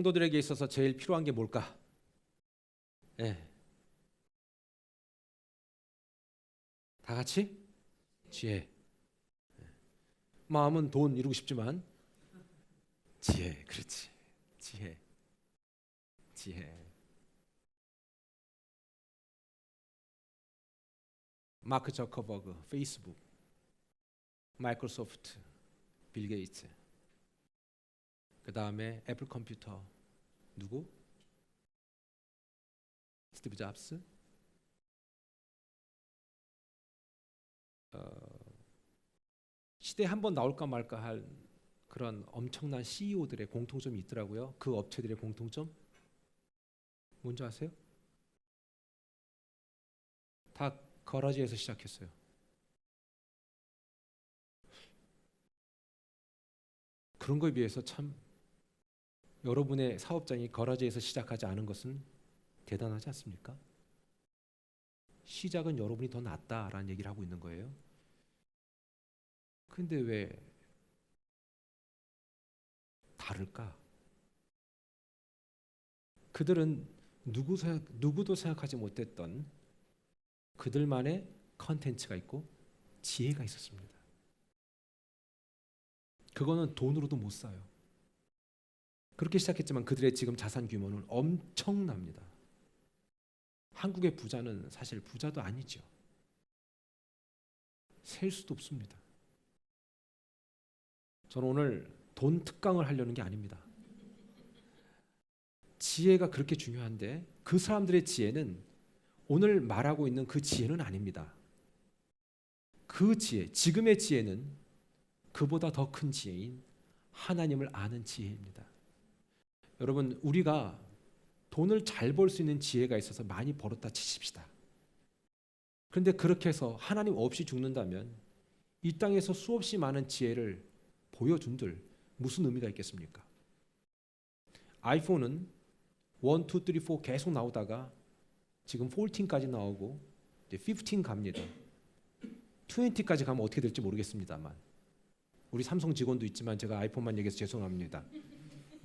성도들에게 있어서 제일 필요한 게 뭘까? 예. 다 같이 지혜. 마음은 돈 이루고 싶지만 지혜, 그렇지. 지혜, 지혜. 마크 저커버그, 페이스북, 마이크로소프트, 빌 게이츠. 그 다음에 애플 컴퓨터 누구? 스티브 잡스. 시대에 한번 나올까 말까 할 그런 엄청난 CEO들의 공통점이 있더라고요. 그 업체들의 공통점 뭔지 아세요? 다 거라지에서 시작했어요. 그런 거에 비해서 참 여러분의 사업장이 거라지에서 시작하지 않은 것은 대단하지 않습니까? 시작은 여러분이 더 낫다라는 얘기를 하고 있는 거예요. 근데 왜 다를까? 그들은 누구도 생각하지 못했던 그들만의 컨텐츠가 있고 지혜가 있었습니다. 그거는 돈으로도 못 사요. 그렇게 시작했지만 그들의 지금 자산 규모는 엄청납니다. 한국의 부자는 사실 부자도 아니죠. 셀 수도 없습니다. 저는 오늘 돈 특강을 하려는 게 아닙니다. 지혜가 그렇게 중요한데 그 사람들의 지혜는 오늘 말하고 있는 그 지혜는 아닙니다. 그 지혜, 지금의 지혜는 그보다 더 큰 지혜인 하나님을 아는 지혜입니다. 여러분, 우리가 돈을 잘 벌 수 있는 지혜가 있어서 많이 벌었다 치십시다. 그런데 그렇게 해서 하나님 없이 죽는다면 이 땅에서 수없이 많은 지혜를 보여준들 무슨 의미가 있겠습니까? 아이폰은 1, 2, 3, 4 계속 나오다가 지금 14까지 나오고 이제 15 갑니다. 20까지 가면 어떻게 될지 모르겠습니다만 우리 삼성 직원도 있지만 제가 아이폰만 얘기해서 죄송합니다.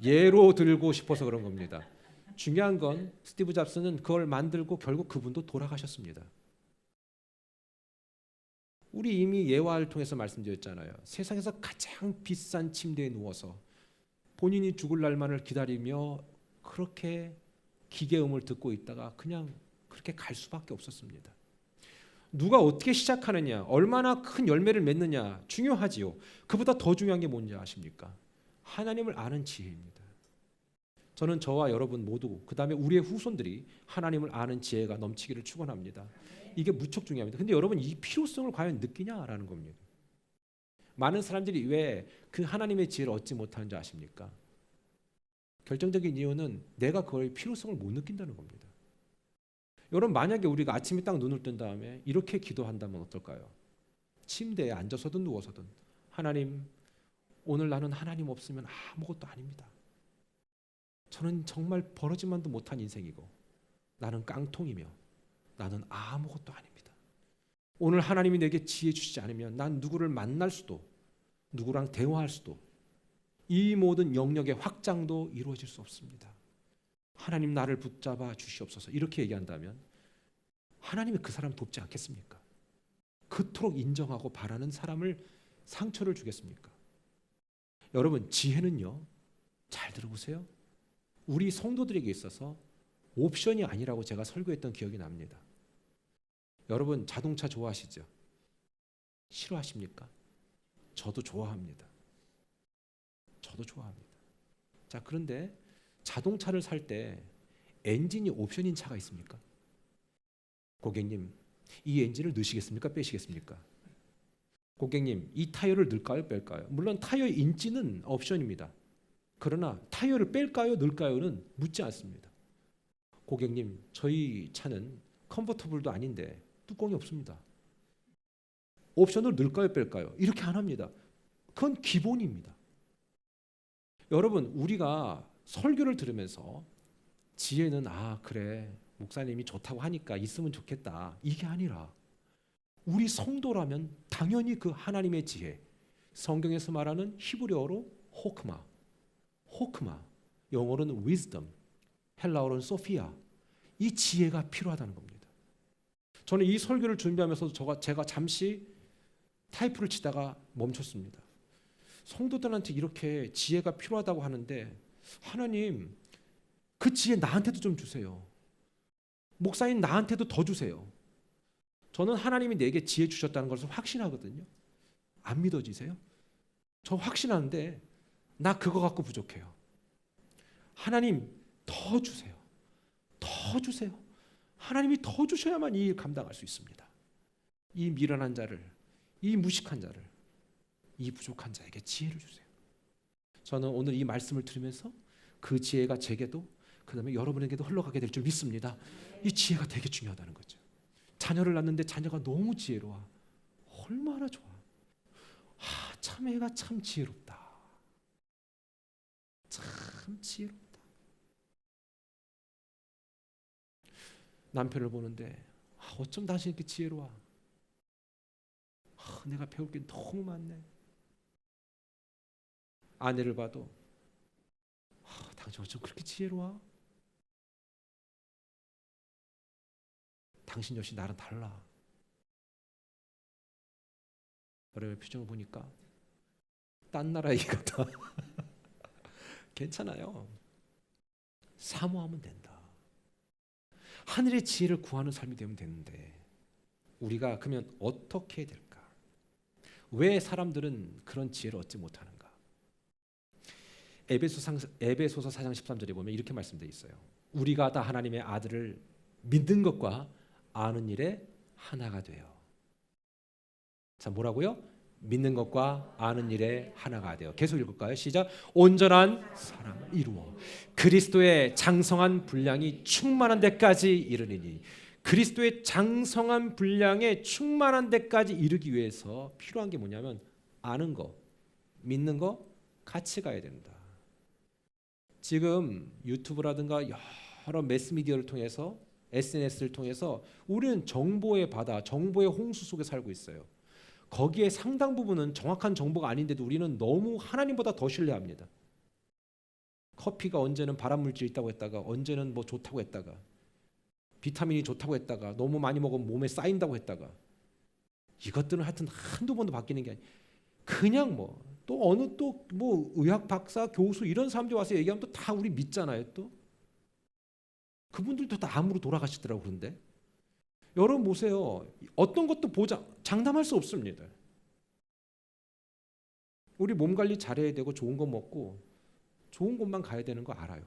예로 들고 싶어서 그런 겁니다. 중요한 건 스티브 잡스는 그걸 만들고 결국 그분도 돌아가셨습니다. 우리 이미 예화를 통해서 말씀드렸잖아요. 세상에서 가장 비싼 침대에 누워서 본인이 죽을 날만을 기다리며 그렇게 기계음을 듣고 있다가 그냥 그렇게 갈 수밖에 없었습니다. 누가 어떻게 시작하느냐, 얼마나 큰 열매를 맺느냐 중요하지요. 그보다 더 중요한 게 뭔지 아십니까? 하나님을 아는 지혜입니다. 저는 저와 여러분 모두 그 다음에 우리의 후손들이 하나님을 아는 지혜가 넘치기를 축원합니다. 이게 무척 중요합니다. 근데 여러분 이 필요성을 과연 느끼냐라는 겁니다. 많은 사람들이 왜 그 하나님의 지혜를 얻지 못하는지 아십니까? 결정적인 이유는 내가 그의 필요성을 못 느낀다는 겁니다. 여러분 만약에 우리가 아침에 딱 눈을 뜬 다음에 이렇게 기도한다면 어떨까요? 침대에 앉아서든 누워서든 하나님, 오늘 나는 하나님 없으면 아무것도 아닙니다. 저는 정말 버러지만도 못한 인생이고 나는 깡통이며 나는 아무것도 아닙니다. 오늘 하나님이 내게 지혜 주시지 않으면 난 누구를 만날 수도 누구랑 대화할 수도 이 모든 영역의 확장도 이루어질 수 없습니다. 하나님 나를 붙잡아 주시옵소서 이렇게 얘기한다면 하나님이 그 사람 돕지 않겠습니까? 그토록 인정하고 바라는 사람을 상처를 주겠습니까? 여러분 지혜는요, 잘 들어보세요. 우리 성도들에게 있어서 옵션이 아니라고 제가 설교했던 기억이 납니다. 여러분 자동차 좋아하시죠? 싫어하십니까? 저도 좋아합니다. 저도 좋아합니다. 자, 그런데 자동차를 살 때 엔진이 옵션인 차가 있습니까? 고객님, 이 엔진을 넣으시겠습니까? 빼시겠습니까? 고객님, 이 타이어를 넣을까요? 뺄까요? 물론 타이어의 인지는 옵션입니다. 그러나 타이어를 뺄까요? 넣을까요는 묻지 않습니다. 고객님, 저희 차는 컨버터블도 아닌데 뚜껑이 없습니다. 옵션을 넣을까요? 뺄까요? 이렇게 안 합니다. 그건 기본입니다. 여러분, 우리가 설교를 들으면서 지혜는 그래 목사님이 좋다고 하니까 있으면 좋겠다 이게 아니라 우리 성도라면 당연히 그 하나님의 지혜, 성경에서 말하는 히브리어로 호크마, 영어로는 wisdom, 헬라어로는 소피아. 이 지혜가 필요하다는 겁니다. 저는 이 설교를 준비하면서 제가 잠시 타이프를 치다가 멈췄습니다. 성도들한테 이렇게 지혜가 필요하다고 하는데 하나님 그 지혜 나한테도 좀 주세요. 목사님 나한테도 더 주세요. 저는 하나님이 내게 지혜 주셨다는 것을 확신하거든요. 안 믿어지세요? 저 확신하는데 나 그거 갖고 부족해요. 하나님 더 주세요. 더 주세요. 하나님이 더 주셔야만 이 일 감당할 수 있습니다. 이 미련한 자를, 이 무식한 자를, 이 부족한 자에게 지혜를 주세요. 저는 오늘 이 말씀을 들으면서 그 지혜가 제게도 그다음에 여러분에게도 흘러가게 될 줄 믿습니다. 이 지혜가 되게 중요하다는 거죠. 자녀를 낳는데 자녀가 너무 지혜로워. 얼마나 좋아. 참애가 참 지혜롭다. 참 지혜롭다. 남편을 보는데 어쩜 당신 이렇게 지혜로워. 내가 배울 게 너무 많네. 아내를 봐도 당신 어쩜 그렇게 지혜로워. 당신 역시 나랑 달라. 여러분의 표정을 보니까 딴 나라 얘기 같아. 괜찮아요. 사모하면 된다. 하늘의 지혜를 구하는 삶이 되면 되는데 우리가 그러면 어떻게 해야 될까? 왜 사람들은 그런 지혜를 얻지 못하는가? 에베소서 4장 13절에 보면 이렇게 말씀되어 있어요. 우리가 다 하나님의 아들을 믿는 것과 아는 일에 하나가 돼요. 자, 뭐라고요? 믿는 것과 아는 일에 하나가 돼요. 계속 읽을까요? 시작. 온전한 사랑을 이루어 그리스도의 장성한 분량이 충만한 데까지 이르리니. 그리스도의 장성한 분량에 충만한 데까지 이르기 위해서 필요한 게 뭐냐면 아는 거, 믿는 거 같이 가야 된다. 지금 유튜브라든가 여러 매스미디어를 통해서 SNS를 통해서 우리는 정보의 바다, 정보의 홍수 속에 살고 있어요. 거기에 상당 부분은 정확한 정보가 아닌데도 우리는 너무 하나님보다 더 신뢰합니다. 커피가 언제는 발암물질이 있다고 했다가 언제는 뭐 좋다고 했다가 비타민이 좋다고 했다가 너무 많이 먹으면 몸에 쌓인다고 했다가 이것들은 하여튼 한두 번도 바뀌는 게 아니에요. 그냥 뭐 또 어느 또 뭐 의학 박사, 교수 이런 사람들이 와서 얘기하면 또 다 우리 믿잖아요. 또 그분들도 다 암으로 돌아가시더라고. 그런데 여러분 보세요. 어떤 것도 장담할 수 없습니다. 우리 몸 관리 잘해야 되고 좋은 거 먹고 좋은 곳만 가야 되는 거 알아요.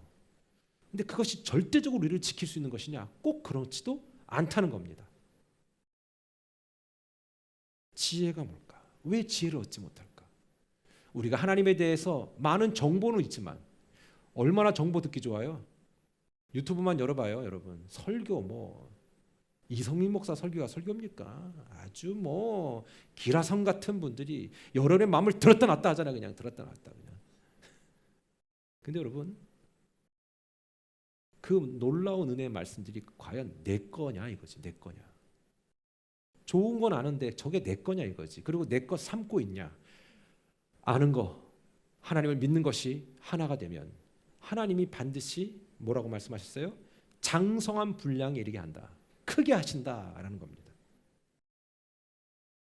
근데 그것이 절대적으로 우리를 지킬 수 있는 것이냐? 꼭 그렇지도 않다는 겁니다. 지혜가 뭘까? 왜 지혜를 얻지 못할까? 우리가 하나님에 대해서 많은 정보는 있지만 얼마나 정보 듣기 좋아요? 유튜브만 열어봐요, 여러분. 설교 뭐 이성민 목사 설교가 설교입니까? 아주 뭐 기라성 같은 분들이 여러분의 마음을 들었다 놨다 하잖아요. 그냥 들었다 놨다 그냥. 근데 여러분 그 놀라운 은혜의 말씀들이 과연 내 거냐 이거지. 내 거냐. 좋은 건 아는데 저게 내 거냐 이거지. 그리고 내 거 삼고 있냐. 아는 거, 하나님을 믿는 것이 하나가 되면 하나님이 반드시 뭐라고 말씀하셨어요? 장성한 분량에 이르게 한다. 크게 하신다라는 겁니다.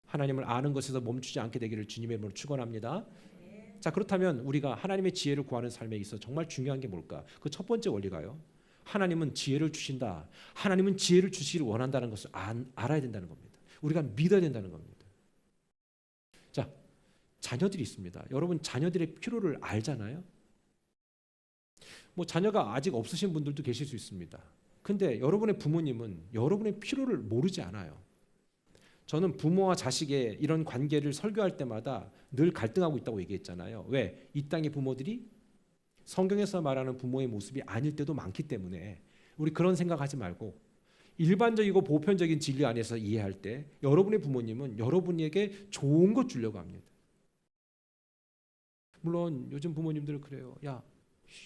하나님을 아는 것에서 멈추지 않게 되기를 주님의 이름으로 축원합니다. 자, 그렇다면 우리가 하나님의 지혜를 구하는 삶에 있어 정말 중요한 게 뭘까? 그 첫 번째 원리가요. 하나님은 지혜를 주신다. 하나님은 지혜를 주시기를 원한다는 것을 알아야 된다는 겁니다. 우리가 믿어야 된다는 겁니다. 자, 자녀들이 있습니다. 여러분 자녀들의 필요를 알잖아요. 뭐 자녀가 아직 없으신 분들도 계실 수 있습니다. 근데 여러분의 부모님은 여러분의 필요를 모르지 않아요. 저는 부모와 자식의 이런 관계를 설교할 때마다 늘 갈등하고 있다고 얘기했잖아요. 왜? 이 땅의 부모들이 성경에서 말하는 부모의 모습이 아닐 때도 많기 때문에 우리 그런 생각하지 말고 일반적이고 보편적인 진리 안에서 이해할 때 여러분의 부모님은 여러분에게 좋은 것 주려고 합니다. 물론 요즘 부모님들은 그래요. 야,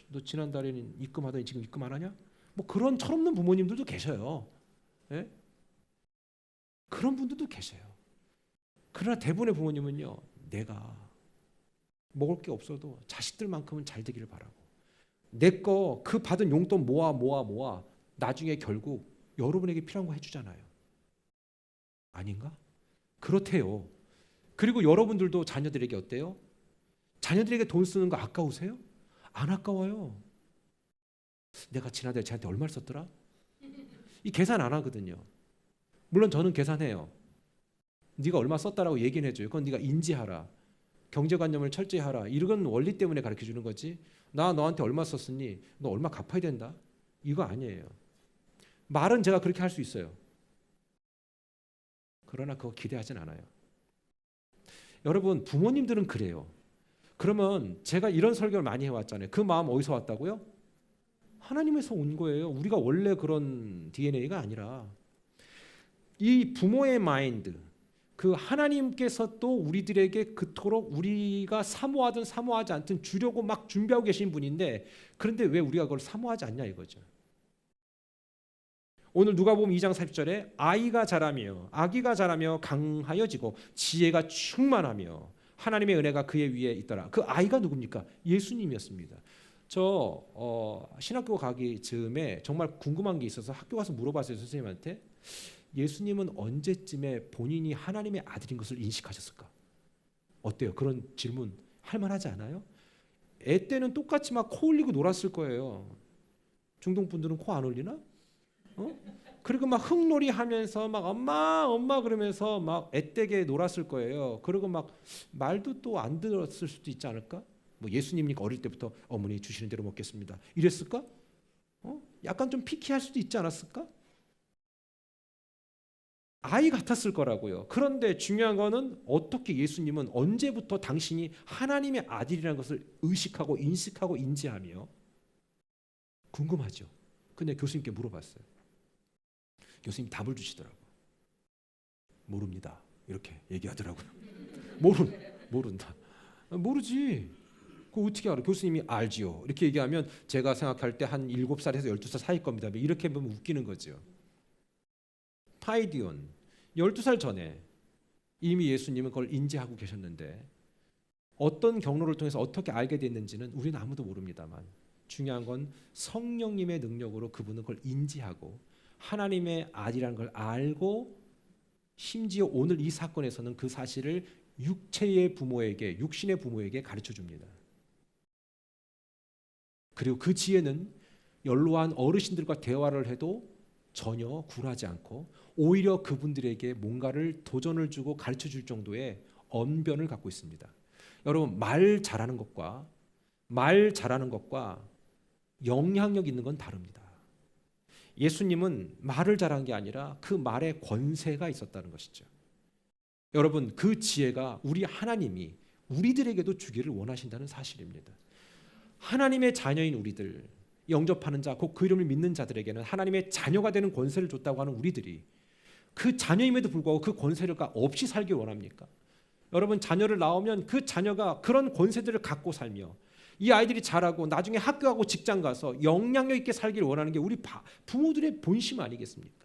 너 지난달에는 입금하더니 지금 입금 안 하냐? 뭐 그런 철없는 부모님들도 계셔요. 예? 그런 분들도 계세요. 그러나 대부분의 부모님은요, 내가 먹을 게 없어도 자식들만큼은 잘 되기를 바라고 내 거 그 받은 용돈 모아 나중에 결국 여러분에게 필요한 거 해주잖아요. 아닌가? 그렇대요. 그리고 여러분들도 자녀들에게 어때요? 자녀들에게 돈 쓰는 거 아까우세요? 안 아까워요. 내가 지난달에 쟤한테 얼마를 썼더라? 이 계산 안 하거든요. 물론 저는 계산해요. 네가 얼마 썼다라고 얘기는 해줘요. 그건 네가 인지하라. 경제관념을 철저히 하라. 이런 원리 때문에 가르쳐주는 거지. 나 너한테 얼마 썼으니 너 얼마 갚아야 된다. 이거 아니에요. 말은 제가 그렇게 할 수 있어요. 그러나 그거 기대하진 않아요. 여러분 부모님들은 그래요. 그러면 제가 이런 설교를 많이 해왔잖아요. 그 마음 어디서 왔다고요? 하나님에서 온 거예요. 우리가 원래 그런 DNA가 아니라 이 부모의 마인드, 그 하나님께서 또 우리들에게 그토록 우리가 사모하든 사모하지 않든 주려고 막 준비하고 계신 분인데 그런데 왜 우리가 그걸 사모하지 않냐 이거죠. 오늘 누가복음 2장 40절에 아기가 자라며 강하여지고 지혜가 충만하며 하나님의 은혜가 그의 위에 있더라. 그 아이가 누굽니까? 예수님이었습니다. 저 신학교 가기 즈음에 정말 궁금한 게 있어서 학교 가서 물어봤어요. 선생님한테. 예수님은 언제쯤에 본인이 하나님의 아들인 것을 인식하셨을까? 어때요? 그런 질문 할 만하지 않아요? 애 때는 똑같이 막 코 흘리고 놀았을 거예요. 중동 분들은 코 안 흘리나? 그리고 막 흙놀이 하면서 막 엄마 그러면서 막 애되게 놀았을 거예요. 그리고 막 말도 또 안 들었을 수도 있지 않을까? 뭐 예수님이니까 어릴 때부터 어머니 주시는 대로 먹겠습니다. 이랬을까? 약간 좀 피키할 수도 있지 않았을까? 아이 같았을 거라고요. 그런데 중요한 거는 어떻게 예수님은 언제부터 당신이 하나님의 아들이라는 것을 의식하고 인식하고 인지하며 궁금하죠. 근데 교수님께 물어봤어요. 교수님 답을 주시더라고요. 모릅니다. 이렇게 얘기하더라고요. 모른다. 모르지. 그거 어떻게 알아? 교수님이 알지요. 이렇게 얘기하면 제가 생각할 때 한 7살에서 12살 사이 겁니다. 이렇게 보면 웃기는 거죠. 파이디온 12살 전에 이미 예수님은 그걸 인지하고 계셨는데 어떤 경로를 통해서 어떻게 알게 됐는지는 우리는 아무도 모릅니다만 중요한 건 성령님의 능력으로 그분은 그걸 인지하고 하나님의 아들이라는 걸 알고 심지어 오늘 이 사건에서는 그 사실을 육신의 부모에게 가르쳐 줍니다. 그리고 그 지혜는 연로한 어르신들과 대화를 해도 전혀 굴하지 않고 오히려 그분들에게 뭔가를 도전을 주고 가르쳐 줄 정도의 언변을 갖고 있습니다. 여러분 말 잘하는 것과 영향력 있는 건 다릅니다. 예수님은 말을 잘한 게 아니라 그 말에 권세가 있었다는 것이죠. 여러분 그 지혜가 우리 하나님이 우리들에게도 주기를 원하신다는 사실입니다. 하나님의 자녀인 우리들, 영접하는 자, 곧 그 이름을 믿는 자들에게는 하나님의 자녀가 되는 권세를 줬다고 하는 우리들이 그 자녀임에도 불구하고 그 권세를 없이 살길 원합니까? 여러분 자녀를 낳으면 그 자녀가 그런 권세들을 갖고 살며 이 아이들이 자라고 나중에 학교 가고 직장 가서 영향력 있게 살기를 원하는 게 우리 부모들의 본심 아니겠습니까?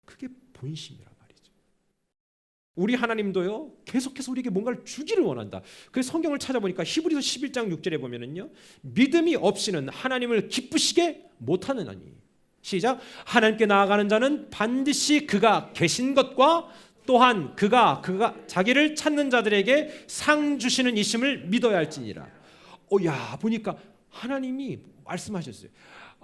그게 본심이란 말이죠. 우리 하나님도요 계속해서 우리에게 뭔가를 주기를 원한다. 그래서 성경을 찾아보니까 히브리서 11장 6절에 보면은요 믿음이 없이는 하나님을 기쁘시게 못하느니 시작 하나님께 나아가는 자는 반드시 그가 계신 것과 또한 그가 자기를 찾는 자들에게 상 주시는 이심을 믿어야 할지니라. 야 보니까 하나님이 말씀하셨어요.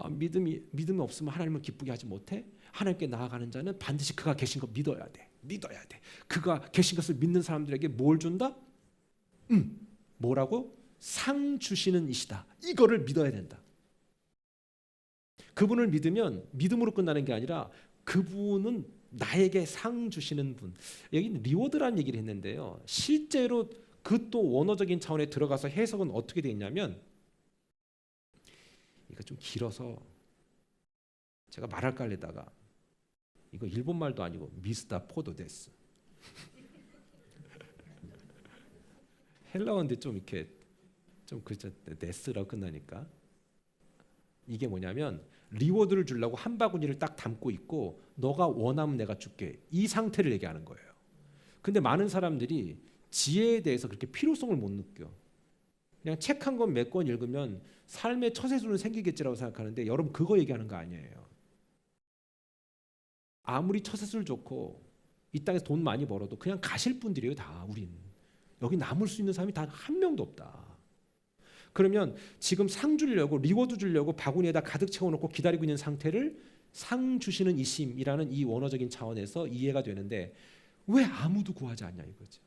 믿음이 없으면 하나님을 기쁘게 하지 못해. 하나님께 나아가는 자는 반드시 그가 계신 것 믿어야 돼. 그가 계신 것을 믿는 사람들에게 뭘 준다? 뭐라고? 상 주시는 이시다. 이거를 믿어야 된다. 그분을 믿으면 믿음으로 끝나는 게 아니라 그분은 나에게 상 주시는 분. 여기는 리워드라는 얘기를 했는데요. 실제로 그 또 원어적인 차원에 들어가서 해석은 어떻게 되어 있냐면 이거 좀 길어서 제가 말할까 하려다가 이거 일본말도 아니고 미스다 포도 데스. 헬라어인데 좀 이렇게 좀 그렇죠. 데스라고 끝나니까 이게 뭐냐면 리워드를 주려고 한 바구니를 딱 담고 있고 너가 원하면 내가 줄게 이 상태를 얘기하는 거예요. 근데 많은 사람들이 지혜에 대해서 그렇게 필요성을 못 느껴. 그냥 책 한 권 몇 권 읽으면 삶의 처세술은 생기겠지라고 생각하는데 여러분 그거 얘기하는 거 아니에요. 아무리 처세술 좋고 이 땅에서 돈 많이 벌어도 그냥 가실 분들이에요. 다 우린. 여기 남을 수 있는 사람이 단 한 명도 없다. 그러면 지금 상 주려고 리워드 주려고 바구니에다 가득 채워놓고 기다리고 있는 상태를 상 주시는 이심이라는 이 원어적인 차원에서 이해가 되는데 왜 아무도 구하지 않냐 이거죠.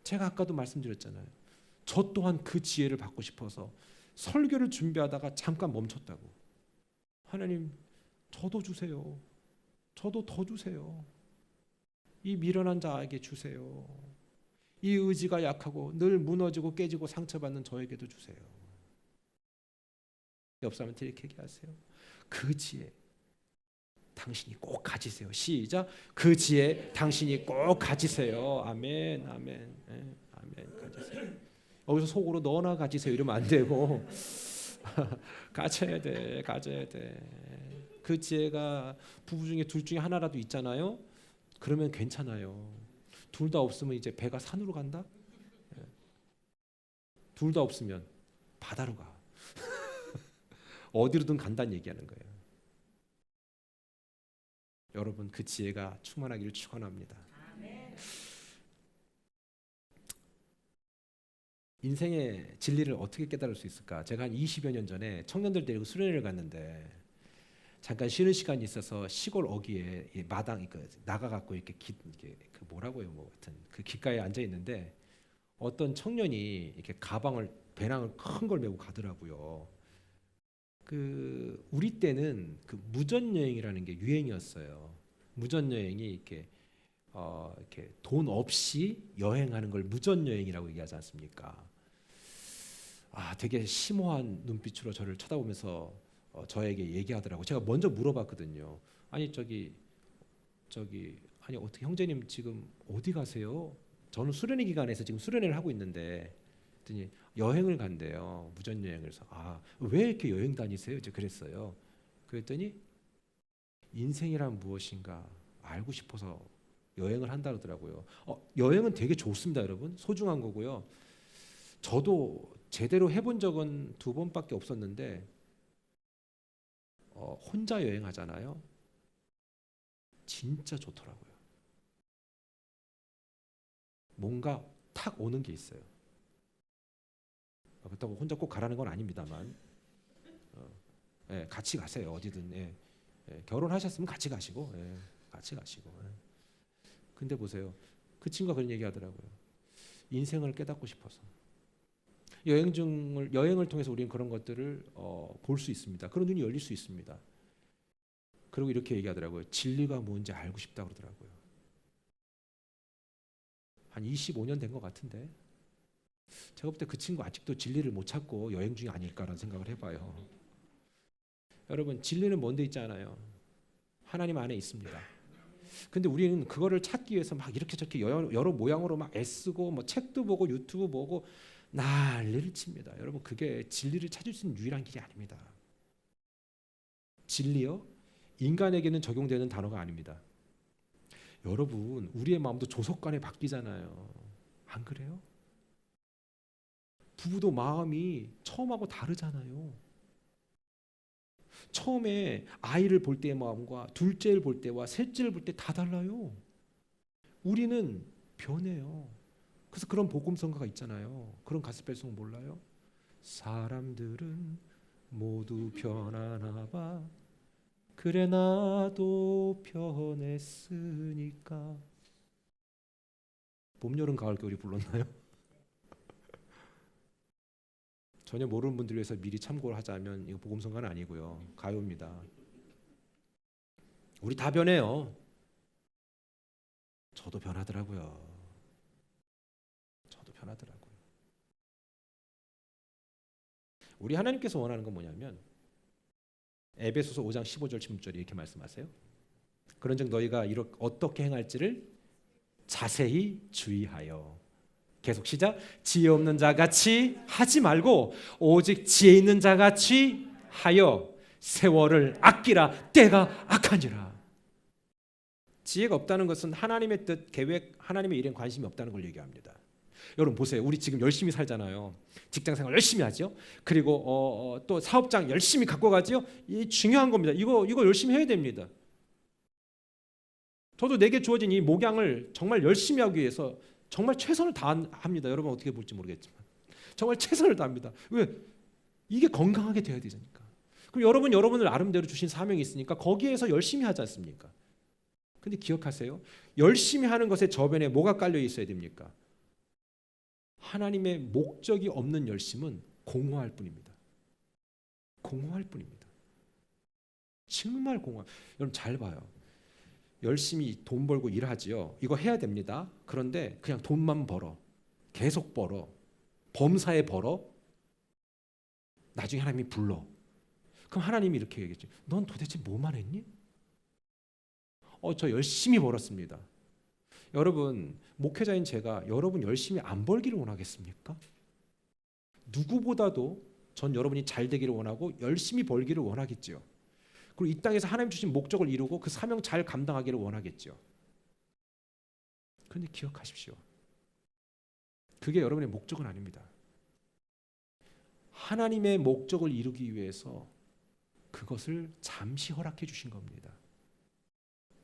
제가 아까도 말씀드렸잖아요. 저 또한 그 지혜를 받고 싶어서 설교를 준비하다가 잠깐 멈췄다고. 하나님 저도 주세요. 저도 더 주세요. 이 미련한 자에게 주세요. 이 의지가 약하고 늘 무너지고 깨지고 상처받는 저에게도 주세요. 옆 사람한테 이렇게 얘기하세요. 그 지혜 당신이 꼭 가지세요. 시작. 그 지혜 당신이 꼭 가지세요. 아멘, 아멘, 아멘. 가지세요. 여기서 속으로 너나 가지세요 이러면 안 되고 가져야 돼, 가져야 돼. 그 지혜가 부부 중에 둘 중에 하나라도 있잖아요. 그러면 괜찮아요. 둘 다 없으면 이제 배가 산으로 간다. 둘 다 없으면 바다로 가. 어디로든 간다는 얘기하는 거예요. 여러분 그 지혜가 충만하기를 축원합니다. 인생의 진리를 어떻게 깨달을 수 있을까? 제가 한 20여 년 전에 청년들 데리고 수련회를 갔는데 잠깐 쉬는 시간이 있어서 시골 어귀에 마당 나가갖고 이렇게 그 뭐라고요, 뭐 같은 그 길가에 앉아 있는데 어떤 청년이 이렇게 가방을 배낭을 큰 걸 메고 가더라고요. 그 우리 때는 그 무전 여행이라는 게 유행이었어요. 무전 여행이 이렇게 돈 없이 여행하는 걸 무전 여행이라고 얘기하지 않습니까? 아, 되게 심오한 눈빛으로 저를 쳐다보면서 저에게 얘기하더라고. 제가 먼저 물어봤거든요. 아니 저기 아니 어떻게 형제님 지금 어디 가세요? 저는 수련회 기간에서 지금 수련회를 하고 있는데 그랬더니 여행을 간대요. 무전 여행을. 해서 아, 왜 이렇게 여행 다니세요? 이제 그랬어요. 그랬더니 인생이란 무엇인가 알고 싶어서 여행을 한다 그러더라고요. 여행은 되게 좋습니다, 여러분. 소중한 거고요. 저도 제대로 해본 적은 2번밖에 없었는데 혼자 여행하잖아요. 진짜 좋더라고요. 뭔가 탁 오는 게 있어요. 그렇다고 혼자 꼭 가라는 건 아닙니다만 같이 가세요. 어디든. 결혼하셨으면 같이 가시고 같이 가시고. 근데 보세요. 그 친구가 그런 얘기 하더라고요. 인생을 깨닫고 싶어서. 여행을 통해서 우리는 그런 것들을 볼 수 있습니다. 그런 눈이 열릴 수 있습니다. 그리고 이렇게 얘기하더라고요. 진리가 뭔지 알고 싶다 그러더라고요. 한 25년 된 것 같은데 제가 볼 때 그 친구 아직도 진리를 못 찾고 여행 중이 아닐까라는 생각을 해봐요. 여러분 진리는 뭔 데 있지 않아요. 하나님 안에 있습니다. 근데 우리는 그거를 찾기 위해서 막 이렇게 저렇게 여러 모양으로 막 애쓰고 뭐 책도 보고 유튜브 보고 난리를 칩니다. 여러분 그게 진리를 찾을 수 있는 유일한 길이 아닙니다. 진리요? 인간에게는 적용되는 단어가 아닙니다. 여러분 우리의 마음도 조속간에 바뀌잖아요. 안 그래요? 부부도 마음이 처음하고 다르잖아요. 처음에 아이를 볼 때의 마음과 둘째를 볼 때와 셋째를 볼 때 다 달라요. 우리는 변해요. 그래서 그런 복음성가가 있잖아요. 그런 가스펠송 몰라요? 사람들은 모두 변하나 봐. 그래 나도 변했으니까. 봄, 여름, 가을, 겨울이 불렀나요? 전혀 모르는 분들 위해서 미리 참고를 하자면 이거 복음성가는 아니고요. 가요입니다. 우리 다 변해요. 저도 변하더라고요. 저도 변하더라고요. 우리 하나님께서 원하는 건 뭐냐면 에베소서 5장 15절 16절이 이렇게 말씀하세요. 그런즉 너희가 어떻게 행할지를 자세히 주의하여. 계속 시작. 지혜 없는 자 같이 하지 말고 오직 지혜 있는 자 같이 하여 세월을 아끼라. 때가 악하니라. 지혜가 없다는 것은 하나님의 뜻, 계획, 하나님의 일에 관심이 없다는 걸 얘기합니다. 여러분 보세요. 우리 지금 열심히 살잖아요. 직장생활 열심히 하죠. 그리고 또 사업장 열심히 갖고 가지요. 이 중요한 겁니다. 이거 열심히 해야 됩니다. 저도 내게 주어진 이 목양을 정말 열심히 하기 위해서 정말 최선을 다합니다. 여러분 어떻게 볼지 모르겠지만 정말 최선을 다합니다. 왜? 이게 건강하게 돼야 되니까. 그럼 여러분을 나름대로 주신 사명이 있으니까 거기에서 열심히 하지 않습니까? 근데 기억하세요. 열심히 하는 것에 저변에 뭐가 깔려 있어야 됩니까? 하나님의 목적이 없는 열심은 공허할 뿐입니다. 공허할 뿐입니다. 정말 공허. 여러분 잘 봐요. 열심히 돈 벌고 일하지요. 이거 해야 됩니다. 그런데 그냥 돈만 벌어. 계속 벌어. 범사에 벌어. 나중에 하나님이 불러. 그럼 하나님이 이렇게 얘기했죠. 넌 도대체 뭐만 했니? 저 열심히 벌었습니다. 여러분, 목회자인 제가 여러분 열심히 안 벌기를 원하겠습니까? 누구보다도 전 여러분이 잘 되기를 원하고 열심히 벌기를 원하겠죠. 그리고 이 땅에서 하나님 주신 목적을 이루고 그 사명 잘 감당하기를 원하겠죠. 그런데 기억하십시오. 그게 여러분의 목적은 아닙니다. 하나님의 목적을 이루기 위해서 그것을 잠시 허락해 주신 겁니다.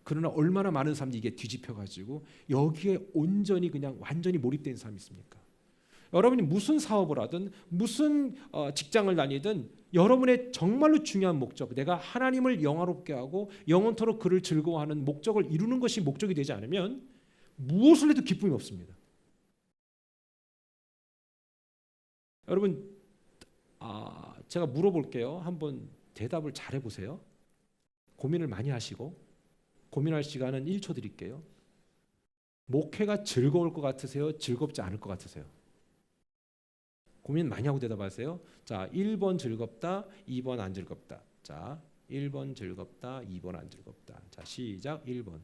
그러나 얼마나 많은 사람들이 이게 뒤집혀가지고 여기에 온전히 그냥 완전히 몰입된 사람이 있습니까? 여러분이 무슨 사업을 하든 무슨 직장을 다니든 여러분의 정말로 중요한 목적, 내가 하나님을 영화롭게 하고 영원토록 그를 즐거워하는 목적을 이루는 것이 목적이 되지 않으면 무엇을 해도 기쁨이 없습니다. 여러분, 제가 물어볼게요. 한번 대답을 잘 해보세요. 고민을 많이 하시고 고민할 시간은 1초 드릴게요. 목회가 즐거울 것 같으세요? 즐겁지 않을 것 같으세요? 고민 많이 하고 대답하세요. 자, 1번 즐겁다, 2번 안 즐겁다. 자, 1번 즐겁다, 2번 안 즐겁다. 자, 시작. 1번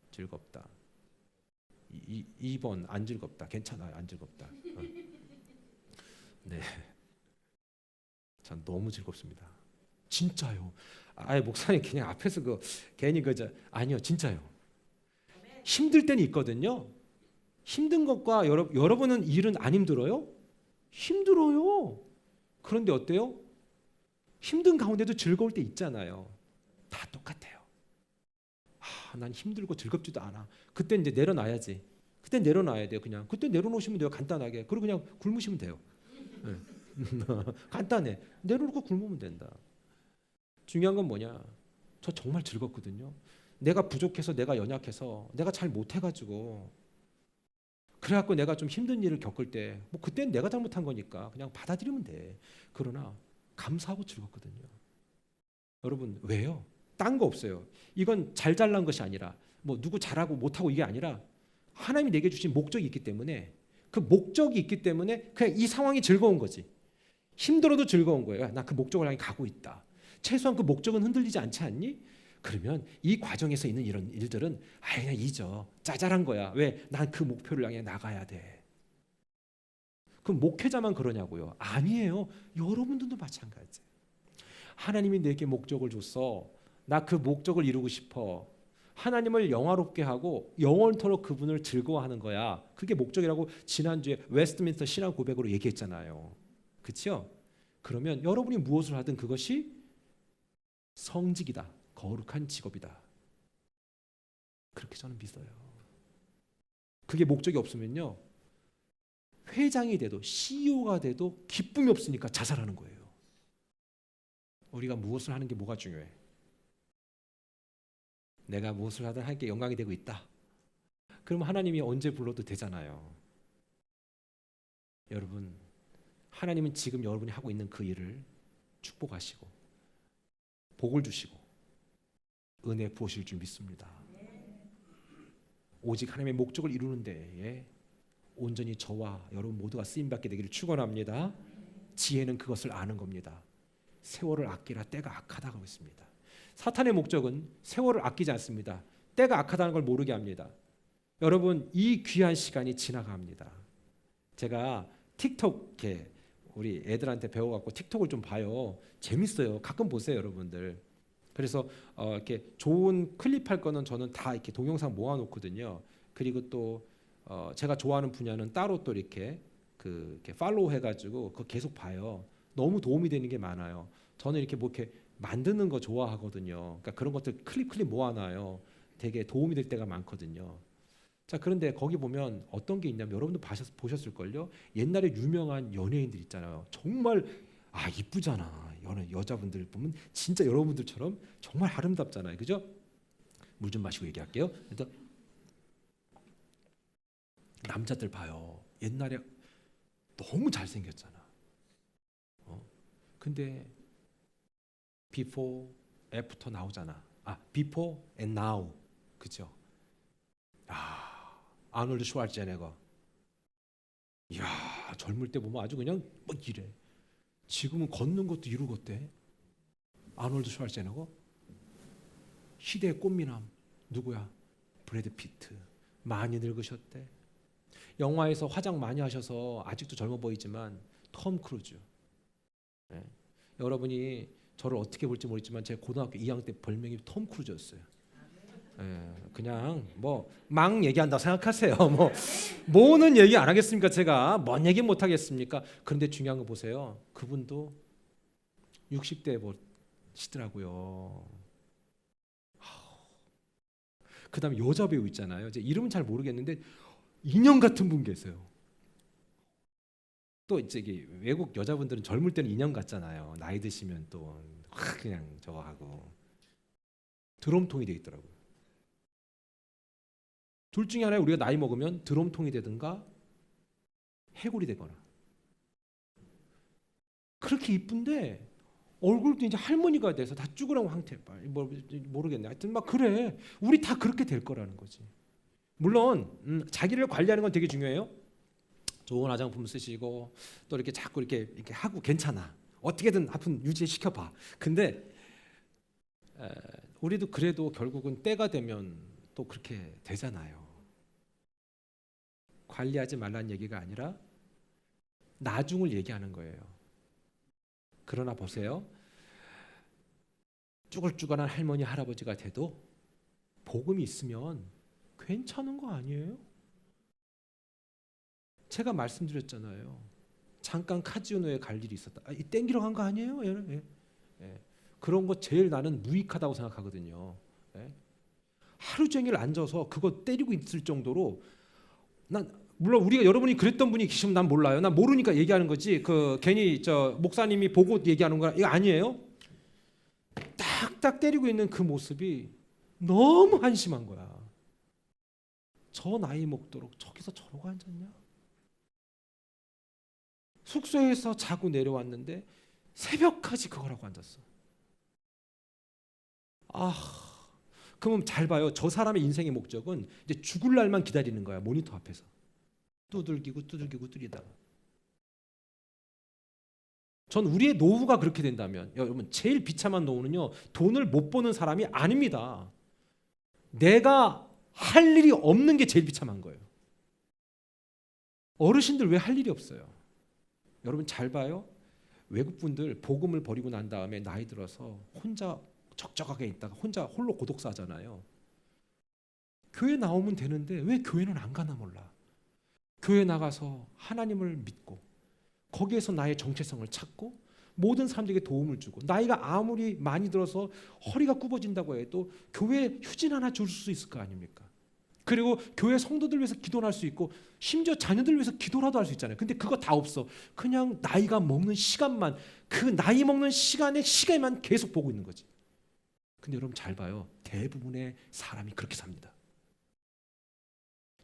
즐겁다. 2번 안 즐겁다. 괜찮아요. 안 즐겁다. 네. 전 너무 즐겁습니다. 진짜요. 목사님 그냥 앞에서 괜히 아니요, 진짜요. 힘들 때는 있거든요. 힘든 것과 여러분은 일은 안 힘들어요? 힘들어요. 그런데 어때요? 힘든 가운데도 즐거울 때 있잖아요. 다 똑같아요. 난 힘들고 즐겁지도 않아. 그때 이제 내려놔야지. 그때 내려놔야 돼요. 그냥 그때 내려놓으시면 돼요. 간단하게. 그리고 그냥 굶으시면 돼요. 네. 간단해. 내려놓고 굶으면 된다. 중요한 건 뭐냐? 저 정말 즐겁거든요. 내가 부족해서, 내가 연약해서, 내가 잘 못해가지고, 그래갖고 내가 좀 힘든 일을 겪을 때, 그때는 내가 잘못한 거니까 그냥 받아들이면 돼. 그러나 감사하고 즐겁거든요. 여러분 왜요? 딴 거 없어요. 이건 잘난 것이 아니라 누구 잘하고 못하고 이게 아니라 하나님이 내게 주신 목적이 있기 때문에, 그 목적이 있기 때문에 그냥 이 상황이 즐거운 거지. 힘들어도 즐거운 거예요. 나 그 목적을 향해 가고 있다. 최소한 그 목적은 흔들리지 않지 않니? 그러면 이 과정에서 있는 이런 일들은 그냥 잊어. 짜잘한 거야. 왜? 난 그 목표를 향해 나가야 돼. 그럼 목회자만 그러냐고요? 아니에요. 여러분들도 마찬가지. 하나님이 내게 목적을 줬어. 나 그 목적을 이루고 싶어. 하나님을 영화롭게 하고 영원토록 그분을 즐거워하는 거야. 그게 목적이라고 지난주에 웨스트민스터 신앙 고백으로 얘기했잖아요. 그렇죠? 그러면 여러분이 무엇을 하든 그것이 성직이다. 거룩한 직업이다. 그렇게 저는 믿어요. 그게 목적이 없으면요, 회장이 돼도 CEO가 돼도 기쁨이 없으니까 자살하는 거예요. 우리가 무엇을 하는 게 뭐가 중요해? 내가 무엇을 하든 하나님께 영광이 되고 있다. 그럼 하나님이 언제 불러도 되잖아요. 여러분, 하나님은 지금 여러분이 하고 있는 그 일을 축복하시고 복을 주시고 은혜 부으실 줄 믿습니다. 오직 하나님의 목적을 이루는 데에 온전히 저와 여러분 모두가 쓰임받게 되기를 축원합니다. 지혜는 그것을 아는 겁니다. 세월을 아끼라 때가 악하다고 했습니다. 사탄의 목적은 세월을 아끼지 않습니다. 때가 악하다는 걸 모르게 합니다. 여러분, 이 귀한 시간이 지나갑니다. 제가 틱톡 우리 애들한테 배워갖고 틱톡을 좀 봐요. 재밌어요. 가끔 보세요, 여러분들. 그래서 이렇게 좋은 클립 할 거는 저는 다 이렇게 동영상 모아놓거든요. 그리고 또 제가 좋아하는 분야는 따로 또 이렇게 팔로우 해가지고 그거 계속 봐요. 너무 도움이 되는 게 많아요. 저는 이렇게 뭐 이렇게 만드는 거 좋아하거든요. 그러니까 그런 것들 클립 모아놔요. 되게 도움이 될 때가 많거든요. 자, 그런데 거기 보면 어떤 게 있냐면 여러분도 보셨을걸요. 옛날에 유명한 연예인들 있잖아요. 정말 이쁘잖아. 여자분들 보면 진짜 여러분들처럼 정말 아름답잖아요. 그죠? 물 좀 마시고 얘기할게요. 일단 남자들 봐요. 옛날에 너무 잘생겼잖아. 근데 before, after 나오잖아. before and now. 그죠? 아놀드 슈왈제네거. 이야, 젊을 때 보면 아주 그냥 막 이래. 지금은 걷는 것도 이루겠대. 아놀드 슈왈제네거. 시대의 꽃미남 누구야? 브래드 피트. 많이 늙으셨대. 영화에서 화장 많이 하셔서 아직도 젊어 보이지만 톰 크루즈. 네. 여러분이 저를 어떻게 볼지 모르지만 제 고등학교 2학년 때 별명이 톰 크루즈였어요. 네. 그냥 뭐 막 얘기한다고 생각하세요. 뭐는 얘기 안 하겠습니까? 제가 뭔 얘기 못 하겠습니까? 그런데 중요한 거 보세요. 그분도 60대 시더라고요. 그다음에 여자 배우 있잖아요. 이제 이름은 잘 모르겠는데 인형 같은 분 계세요. 또 이제 외국 여자분들은 젊을 때는 인형 같잖아요. 나이 드시면 또 그냥 저거 하고 드럼통이 돼 있더라고요. 둘 중에 하나에 우리가 나이 먹으면 드럼통이 되든가 해골이 되거나. 그렇게 이쁜데 얼굴도 이제 할머니가 돼서 다 쭈그랑 황태. 모르겠네. 하여튼 막 그래. 우리 다 그렇게 될 거라는 거지. 물론 자기를 관리하는 건 되게 중요해요. 좋은 화장품 쓰시고 또 이렇게 자꾸 이렇게 하고 괜찮아. 어떻게든 하여튼 유지시켜봐. 근데 우리도 그래도 결국은 때가 되면 또 그렇게 되잖아요. 관리하지 말라는 얘기가 아니라 나중을 얘기하는 거예요. 그러나 보세요. 쭈글쭈글한 할머니 할아버지가 돼도 복음이 있으면 괜찮은 거 아니에요? 제가 말씀드렸잖아요. 잠깐 카지노에 갈 일이 있었다. 이 땡기러 간 거 아니에요? 예. 그런 거 제일 나는 무익하다고 생각하거든요. 예. 하루 종일 앉아서 그거 때리고 있을 정도로 물론 우리가 여러분이 그랬던 분이 계시면 난 몰라요. 난 모르니까 얘기하는 거지. 괜히 목사님이 보고 얘기하는 거 이거 아니에요. 딱딱 때리고 있는 그 모습이 너무 한심한 거야. 저 나이 먹도록 저기서 저러고 앉았냐? 숙소에서 자고 내려왔는데 새벽까지 그거라고 앉았어. 그러면 잘 봐요. 저 사람의 인생의 목적은 이제 죽을 날만 기다리는 거야. 모니터 앞에서 두들기고 뚫리다가. 전 우리의 노후가 그렇게 된다면 여러분 제일 비참한 노후는요. 돈을 못 버는 사람이 아닙니다. 내가 할 일이 없는 게 제일 비참한 거예요. 어르신들 왜 할 일이 없어요? 여러분 잘 봐요. 외국분들 복음을 버리고 난 다음에 나이 들어서 혼자 적적하게 있다가 혼자 홀로 고독사 하잖아요. 교회 나오면 되는데 왜 교회는 안 가나 몰라. 교회 나가서 하나님을 믿고 거기에서 나의 정체성을 찾고 모든 사람들에게 도움을 주고 나이가 아무리 많이 들어서 허리가 굽어진다고 해도 교회에 휴진 하나 줄 수 있을 거 아닙니까? 그리고 교회 성도들 위해서 기도를 할 수 있고 심지어 자녀들 위해서 기도라도 할 수 있잖아요. 근데 그거 다 없어. 그냥 나이가 먹는 시간만 그 나이 먹는 시간에만 계속 보고 있는 거지. 근데 여러분 잘 봐요. 대부분의 사람이 그렇게 삽니다.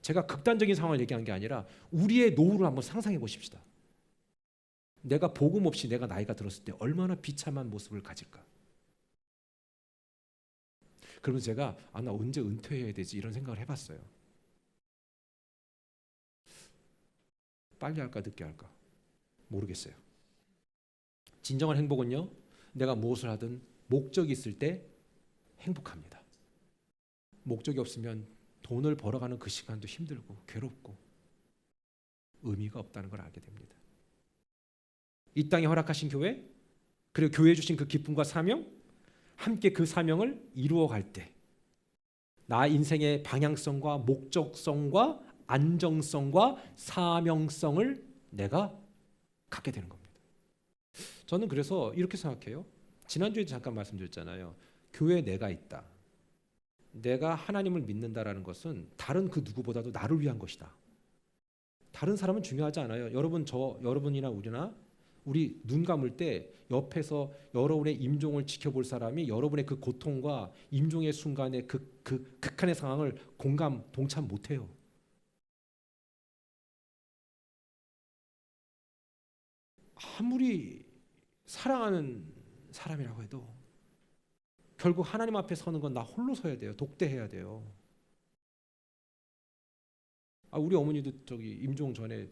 제가 극단적인 상황을 얘기한 게 아니라 우리의 노후를 한번 상상해 보십시다. 내가 복음 없이 내가 나이가 들었을 때 얼마나 비참한 모습을 가질까? 그러면서 제가 나 언제 은퇴해야 되지 이런 생각을 해봤어요. 빨리 할까 늦게 할까 모르겠어요. 진정한 행복은요. 내가 무엇을 하든 목적이 있을 때 행복합니다. 목적이 없으면 돈을 벌어가는 그 시간도 힘들고 괴롭고 의미가 없다는 걸 알게 됩니다. 이 땅에 허락하신 교회 그리고 교회에 주신 그 기쁨과 사명 함께 그 사명을 이루어 갈 때 나 인생의 방향성과 목적성과 안정성과 사명성을 내가 갖게 되는 겁니다. 저는 그래서 이렇게 생각해요. 지난주에 잠깐 말씀드렸잖아요. 교회에 내가 있다. 내가 하나님을 믿는다라는 것은 다른 그 누구보다도 나를 위한 것이다. 다른 사람은 중요하지 않아요. 여러분이나 우리 눈 감을 때 옆에서 여러분의 임종을 지켜볼 사람이 여러분의 그 고통과 임종의 순간에 그 극한의 상황을 동참 못해요. 아무리 사랑하는 사람이라고 해도 결국 하나님 앞에 서는 건 나 홀로 서야 돼요. 독대해야 돼요. 우리 어머니도 임종 전에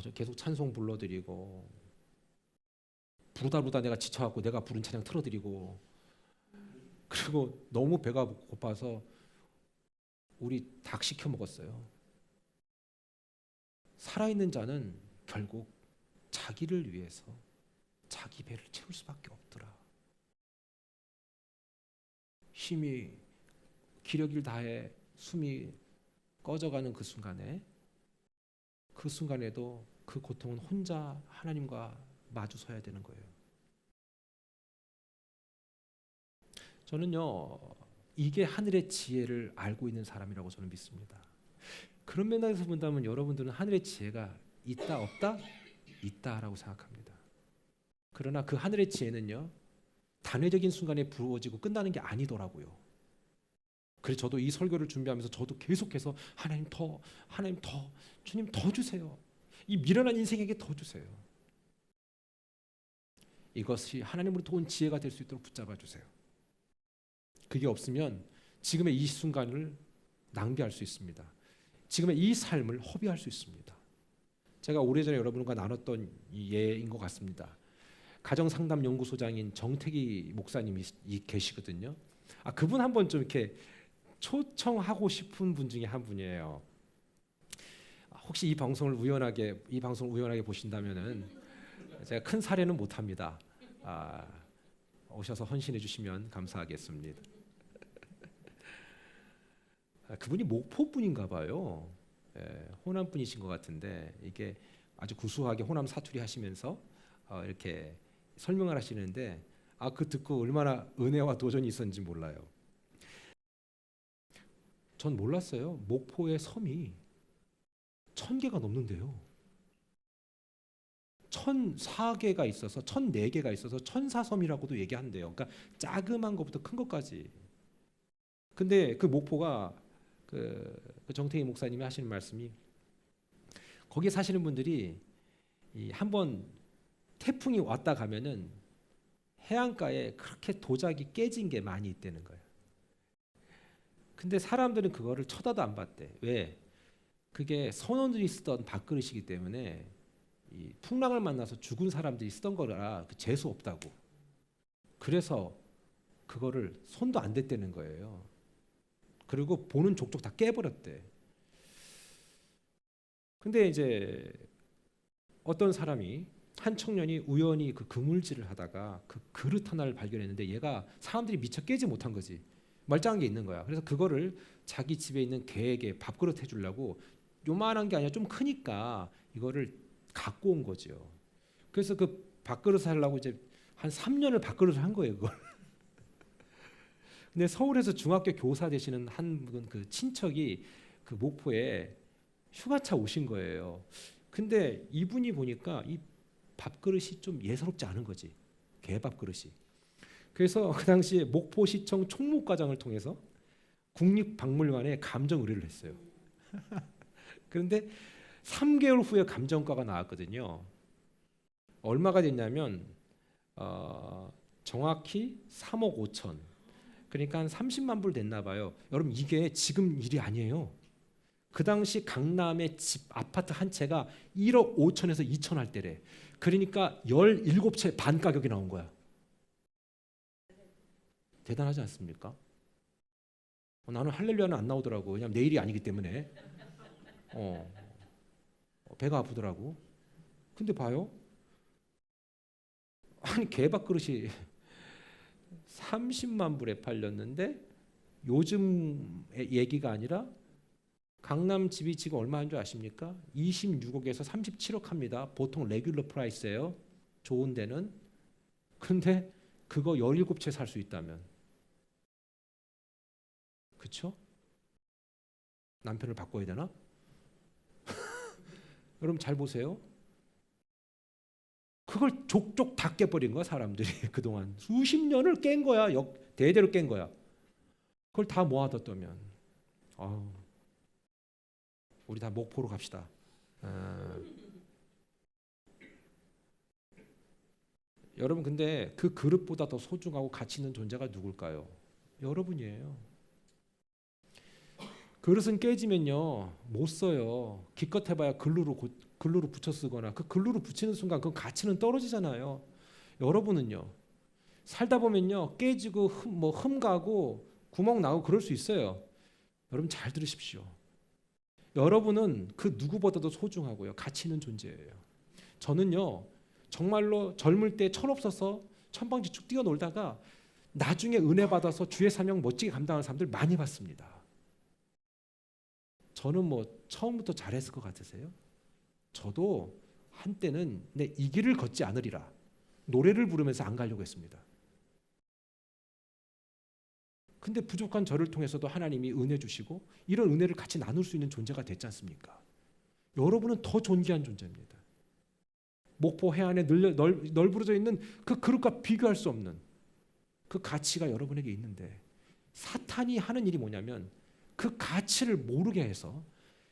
저 계속 찬송 불러드리고 부르다 내가 지쳐갖고 내가 부른 찬양 틀어드리고 그리고 너무 배가 고파서 우리 닭 시켜 먹었어요. 살아있는 자는 결국 자기를 위해서 자기 배를 채울 수밖에 없더라. 힘이 기력을 다해 숨이 꺼져가는 그 순간에도 그 고통은 혼자 하나님과 마주 서야 되는 거예요. 저는요, 이게 하늘의 지혜를 알고 있는 사람이라고 저는 믿습니다. 그런 면에서 본다면 여러분들은 하늘의 지혜가 있다 없다? 있다라고 생각합니다. 그러나 그 하늘의 지혜는요, 단회적인 순간에 부어지고 끝나는 게 아니더라고요. 그래서 저도 이 설교를 준비하면서 저도 계속해서 하나님 더, 주님 더 주세요. 이 미련한 인생에게 더 주세요. 이것이 하나님으로부터 온 지혜가 될 수 있도록 붙잡아 주세요. 그게 없으면 지금의 이 순간을 낭비할 수 있습니다. 지금의 이 삶을 허비할 수 있습니다. 제가 오래전에 여러분과 나눴던 이 예인 것 같습니다. 가정상담연구소장인 정태기 목사님이 계시거든요. 그분 한번 좀 이렇게 초청하고 싶은 분 중에 한 분이에요. 혹시 이 방송을 우연하게 보신다면은 제가 큰 사례는 못합니다. 오셔서 헌신해 주시면 감사하겠습니다. 그분이 목포 분인가 봐요. 호남 분이신 것 같은데 이게 아주 구수하게 호남 사투리 하시면서 이렇게 설명을 하시는데 그 듣고 얼마나 은혜와 도전이 있었는지 몰라요. 전 몰랐어요. 목포의 섬이 1000개가 넘는데요. 1004개가 있어서 1004개가 있어서 천사섬이라고도 얘기한대요. 그러니까 자그만 것부터 큰 것까지. 근데 그 목포가 그 정태희 목사님이 하시는 말씀이 거기에 사시는 분들이 한번 태풍이 왔다 가면은 해안가에 그렇게 도자기 깨진 게 많이 있다는 거예요. 근데 사람들은 그거를 쳐다도 안 봤대. 왜? 그게 선원들이 쓰던 밥그릇이기 때문에 이 풍랑을 만나서 죽은 사람들이 쓰던 거라 재수 없다고. 그래서 그거를 손도 안 댔다는 거예요. 그리고 보는 족족 다 깨버렸대. 근데 이제 어떤 사람이 한 청년이 우연히 그 그물질을 하다가 그 그릇 하나를 발견했는데 얘가 사람들이 미처 깨지 못한 거지. 멀쩡한 게 있는 거야. 그래서 그거를 자기 집에 있는 개에게 밥그릇 해주려고 요만한 게 아니라 좀 크니까 이거를 갖고 온 거죠. 그래서 그 밥그릇을 하려고 이제 한 3년을 밥그릇을 한 거예요. 그걸. 근데 서울에서 중학교 교사 되시는 한 분 그 친척이 그 목포에 휴가차 오신 거예요. 근데 이분이 보니까 이 밥그릇이 좀 예사롭지 않은 거지. 개밥그릇이. 그래서 그 당시에 목포시청 총무과장을 통해서 국립박물관에 감정 의뢰를 했어요. 그런데 3개월 후에 감정가가 나왔거든요. 얼마가 됐냐면 정확히 3억 5천. 그러니까 한 30만 불 됐나 봐요. 여러분 이게 지금 일이 아니에요. 그 당시 강남의 집 아파트 한 채가 1억 5천에서 2천 할 때래. 그러니까 17채 반 가격이 나온 거야. 대단하지 않습니까? 나는 할렐루야는 안 나오더라고. 왜냐면 내일이 아니기 때문에. 배가 아프더라고. 근데 봐요. 아니 개밥그릇이 30만 불에 팔렸는데 요즘 얘기가 아니라 강남 집이 지금 얼마인 줄 아십니까? 26억에서 37억 합니다. 보통 레귤러 프라이스예요. 좋은 데는. 근데 그거 17채 살 수 있다면. 그쵸? 남편을 바꿔야 되나? 여러분 잘 보세요. 그걸 족족 다 깨버린 거야 사람들이. 그동안 수십 년을 깬 거야. 대대로 깬 거야. 그걸 다 모아뒀다면 우리 다 목포로 갑시다. 여러분 근데 그 그릇보다 더 소중하고 가치 있는 존재가 누굴까요? 여러분이에요. 그릇은 깨지면요 못 써요. 기껏 해봐야 글루로 붙여 쓰거나 그 글루로 붙이는 순간 그 가치는 떨어지잖아요. 여러분은요 살다 보면요 깨지고 흠 가고 구멍 나고 그럴 수 있어요. 여러분 잘 들으십시오. 여러분은 그 누구보다도 소중하고요 가치 있는 존재예요. 저는요 정말로 젊을 때 철없어서 천방지축 뛰어놀다가 나중에 은혜 받아서 주의 사명 멋지게 감당하는 사람들 많이 봤습니다. 저는 처음부터 잘했을 것 같으세요? 저도 한때는 내 이 길을 걷지 않으리라 노래를 부르면서 안 가려고 했습니다. 근데 부족한 저를 통해서도 하나님이 은혜 주시고 이런 은혜를 같이 나눌 수 있는 존재가 됐지 않습니까? 여러분은 더 존귀한 존재입니다. 목포 해안에 널브러져 있는 그 그릇과 비교할 수 없는 그 가치가 여러분에게 있는데 사탄이 하는 일이 뭐냐면 그 가치를 모르게 해서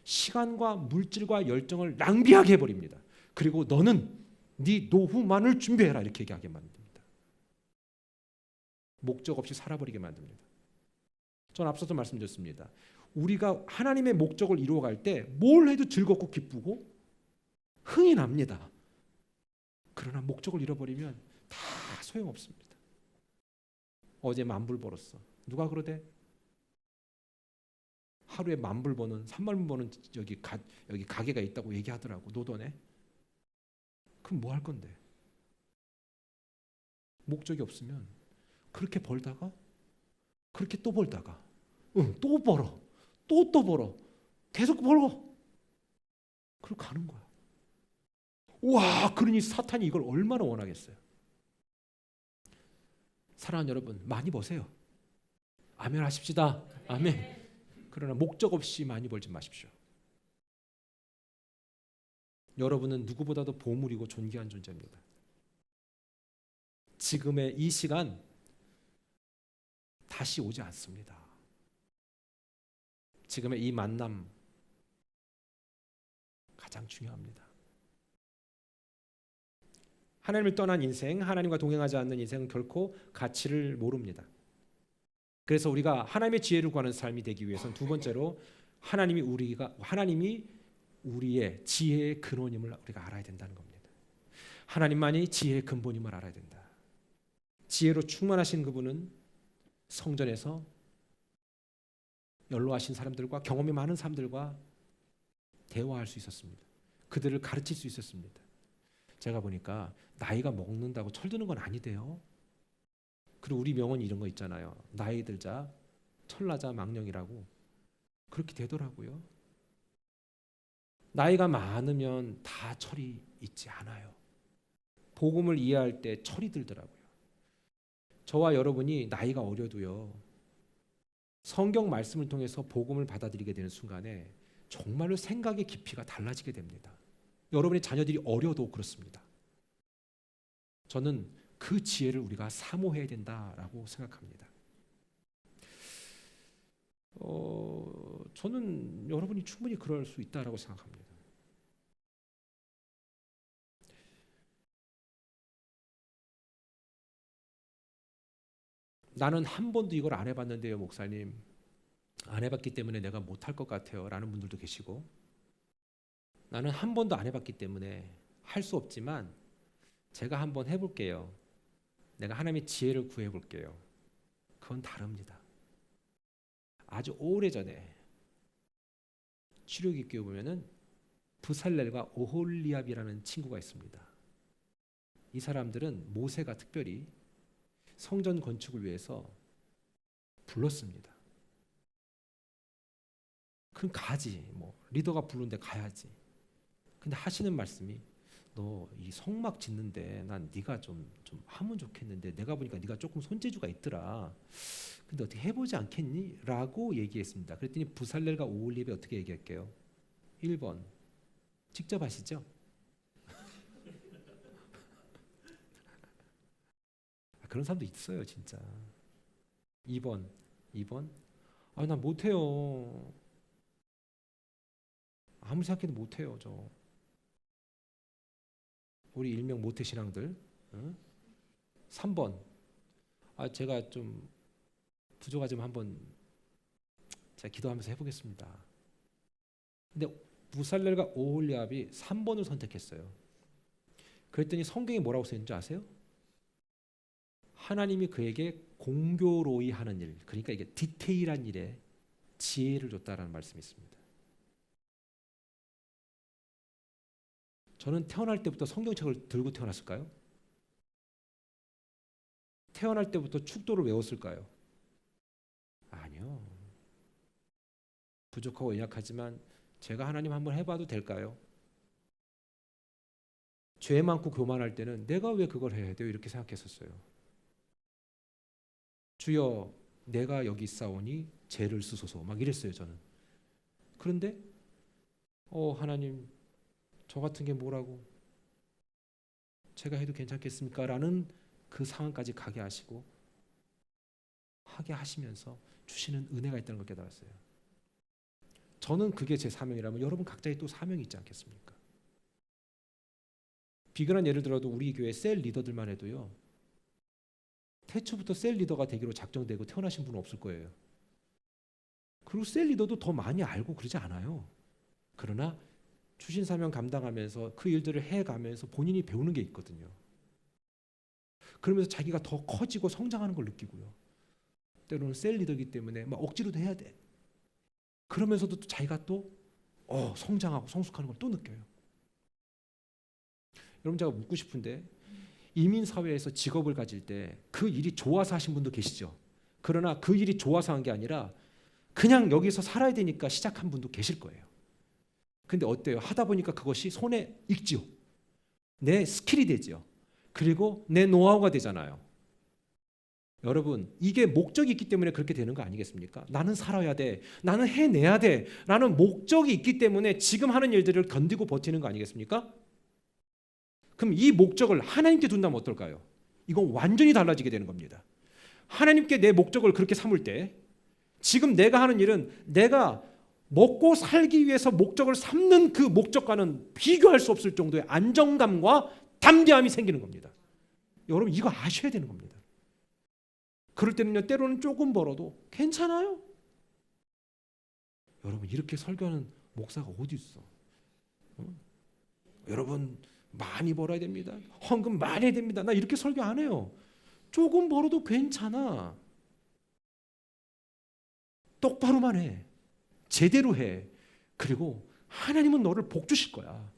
시간과 물질과 열정을 낭비하게 해버립니다. 그리고 너는 네 노후만을 준비해라 이렇게 얘기하게 만듭니다. 목적 없이 살아버리게 만듭니다. 전 앞서도 말씀드렸습니다. 우리가 하나님의 목적을 이루어갈 때 뭘 해도 즐겁고 기쁘고 흥이 납니다. 그러나 목적을 잃어버리면 다 소용없습니다. 어제 10,000불 벌었어. 누가 그러대? 하루에 10,000불 버는 30,000불 버는 여기 가게가 있다고 얘기하더라고. 노던에. 그럼 뭐 할 건데? 목적이 없으면 그렇게 벌다가 그렇게 또 벌다가 또 벌어 또 벌어 계속 벌어 그리고 가는 거야. 와, 그러니 사탄이 이걸 얼마나 원하겠어요. 사랑하는 여러분 많이 버세요. 아멘 하십시다. 아멘. 그러나 목적 없이 많이 벌지 마십시오. 여러분은 누구보다도 보물이고 존귀한 존재입니다. 지금의 이 시간 다시 오지 않습니다. 지금의 이 만남 가장 중요합니다. 하나님을 떠난 인생, 하나님과 동행하지 않는 인생은 결코 가치를 모릅니다. 그래서 우리가 하나님의 지혜를 구하는 삶이 되기 위해서는 두 번째로 하나님이 우리의 지혜의 근원임을 우리가 알아야 된다는 겁니다. 하나님만이 지혜의 근본임을 알아야 된다. 지혜로 충만하신 그분은 성전에서 연로하신 사람들과 경험이 많은 사람들과 대화할 수 있었습니다. 그들을 가르칠 수 있었습니다. 제가 보니까 나이가 먹는다고 철드는 건 아니대요. 그리고 우리 명언이 이런 거 있잖아요. 나이 들자 철나자 망령이라고. 그렇게 되더라고요. 나이가 많으면 다 철이 있지 않아요. 복음을 이해할 때 철이 들더라고요. 저와 여러분이 나이가 어려도요. 성경 말씀을 통해서 복음을 받아들이게 되는 순간에 정말로 생각의 깊이가 달라지게 됩니다. 여러분의 자녀들이 어려도 그렇습니다. 저는 그 지혜를 우리가 사모해야 된다라고 생각합니다. 저는 여러분이 충분히 그럴 수 있다라고 생각합니다. 나는 한 번도 이걸 안 해봤는데요, 목사님. 안 해봤기 때문에 내가 못할 것 같아요 라는 분들도 계시고, 나는 한 번도 안 해봤기 때문에 할 수 없지만 제가 한번 해볼게요. 내가 하나님의 지혜를 구해볼게요. 그건 다릅니다. 아주 오래전에 출애굽기에 보면은 브살렐과 오홀리압이라는 친구가 있습니다. 이 사람들은 모세가 특별히 성전 건축을 위해서 불렀습니다. 그럼 가지. 뭐 리더가 부르는데 가야지. 근데 하시는 말씀이 너 이 성막 짓는데 난 네가 좀 하면 좋겠는데 내가 보니까 네가 조금 손재주가 있더라. 근데 어떻게 해보지 않겠니? 라고 얘기했습니다. 그랬더니 부살렐과 오홀리압이 어떻게 얘기할게요? 1번 직접 하시죠. 그런 사람도 있어요 진짜. 2번 난 못해요. 아무리 생각해도 못해요 저. 우리 일명 모태신앙들. 응? 3번 제가 좀 부족하지만 한번 제가 기도하면서 해보겠습니다. 근데 부살렐과 오홀리압이 3번을 선택했어요. 그랬더니 성경에 뭐라고 써있는지 아세요? 하나님이 그에게 공교로이 하는 일, 그러니까 이게 디테일한 일에 지혜를 줬다라는 말씀이 있습니다. 저는 태어날 때부터 성경책을 들고 태어났을까요? 태어날 때부터 축도를 외웠을까요? 아니요. 부족하고 연약하지만 제가 하나님 한번 해봐도 될까요? 죄 많고 교만할 때는 내가 왜 그걸 해야 돼요? 이렇게 생각했었어요. 주여 내가 여기 있사오니 죄를 쓰소서 막 이랬어요 저는. 그런데 하나님 저 같은 게 뭐라고 제가 해도 괜찮겠습니까? 라는 그 상황까지 가게 하시고 하게 하시면서 주시는 은혜가 있다는 걸 깨달았어요. 저는 그게 제 사명이라면 여러분 각자의 또 사명이 있지 않겠습니까? 비근한 예를 들어도 우리 교회 셀 리더들만 해도요, 태초부터 셀 리더가 되기로 작정되고 태어나신 분은 없을 거예요. 그리고 셀 리더도 더 많이 알고 그러지 않아요. 그러나 주신 사명 감당하면서 그 일들을 해가면서 본인이 배우는 게 있거든요. 그러면서 자기가 더 커지고 성장하는 걸 느끼고요. 때로는 셀 리더이기 때문에 막 억지로도 해야 돼. 그러면서도 또 자기가 또 성장하고 성숙하는 걸 또 느껴요. 여러분 제가 묻고 싶은데 이민 사회에서 직업을 가질 때 그 일이 좋아서 하신 분도 계시죠. 그러나 그 일이 좋아서 한 게 아니라 그냥 여기서 살아야 되니까 시작한 분도 계실 거예요. 근데 어때요? 하다 보니까 그것이 손에 익지요. 내 스킬이 되지요. 그리고 내 노하우가 되잖아요. 여러분 이게 목적이 있기 때문에 그렇게 되는 거 아니겠습니까? 나는 살아야 돼. 나는 해내야 돼. 라는 목적이 있기 때문에 지금 하는 일들을 견디고 버티는 거 아니겠습니까? 그럼 이 목적을 하나님께 둔다면 어떨까요? 이건 완전히 달라지게 되는 겁니다. 하나님께 내 목적을 그렇게 삼을 때 지금 내가 하는 일은 내가 먹고 살기 위해서 목적을 삼는 그 목적과는 비교할 수 없을 정도의 안정감과 담대함이 생기는 겁니다. 여러분 이거 아셔야 되는 겁니다. 그럴 때는요, 때로는 조금 벌어도 괜찮아요. 여러분 이렇게 설교하는 목사가 어디 있어? 여러분 많이 벌어야 됩니다. 헌금 많이 해야 됩니다. 나 이렇게 설교 안 해요. 조금 벌어도 괜찮아. 똑바로만 해. 제대로 해. 그리고 하나님은 너를 복 주실 거야.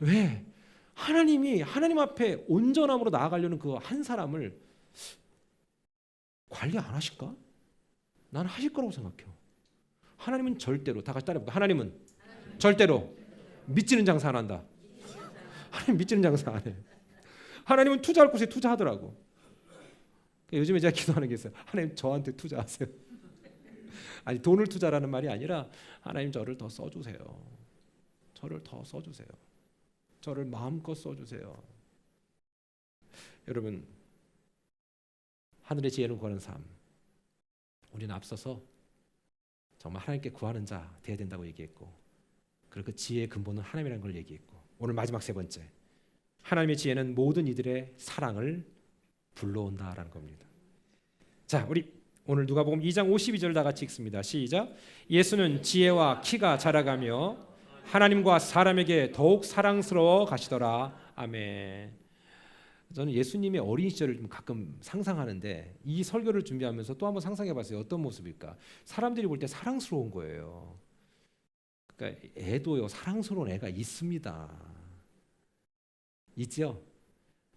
왜? 하나님이 하나님 앞에 온전함으로 나아가려는 그 한 사람을 관리 안 하실까? 나는 하실 거라고 생각해요. 하나님은 절대로, 다 같이 따라해볼까? 하나님은 절대로 믿지는 장사 안 한다. 하나님 믿지는 장사 안 해. 하나님은 투자할 곳에 투자하더라고. 요즘에 제가 기도하는 게 있어요. 하나님 저한테 투자하세요. 아니 돈을 투자라는 말이 아니라 하나님 저를 더 써주세요. 저를 더 써주세요. 저를 마음껏 써주세요. 여러분 하늘의 지혜를 구하는 삶, 우리는 앞서서 정말 하나님께 구하는 자 돼야 된다고 얘기했고, 그리고 그 지혜의 근본은 하나님이라는 걸 얘기했고, 오늘 마지막 세 번째, 하나님의 지혜는 모든 이들의 사랑을 불러온다라는 겁니다. 자, 우리 오늘 누가복음 2장 52절 다 같이 읽습니다. 시작. 예수는 지혜와 키가 자라가며 하나님과 사람에게 더욱 사랑스러워 가시더라. 아멘. 저는 예수님의 어린 시절을 좀 가끔 상상하는데 이 설교를 준비하면서 또 한번 상상해봤어요. 어떤 모습일까? 사람들이 볼 때 사랑스러운 거예요. 그러니까 애도요 사랑스러운 애가 있습니다. 있죠?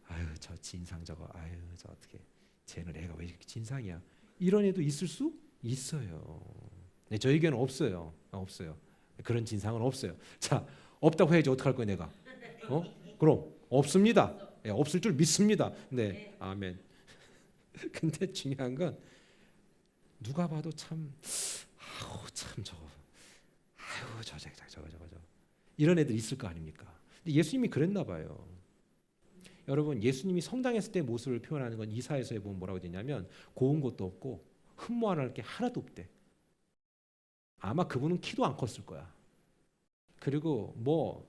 아유 저 진상 저거, 아유 저 어떻게 쟤는 애가 왜 이렇게 진상이야? 이런 애도 있을 수 있어요. 네, 저에게는 없어요. 없어요. 그런 진상은 없어요. 자, 없다고 해야지 어떡할 거야 내가? 그럼 없습니다. 네, 없을 줄 믿습니다. 네, 아멘. 근데 중요한 건 누가 봐도 참, 아우 참 저거, 아유 저거 이런 애들 있을 거 아닙니까? 근데 예수님이 그랬나 봐요. 여러분, 예수님이 성장했을 때 모습을 표현하는 건 이사야서에 보면 뭐라고 되냐면 고운 것도 없고 흠모할 게 하나도 없대. 아마 그분은 키도 안 컸을 거야. 그리고 뭐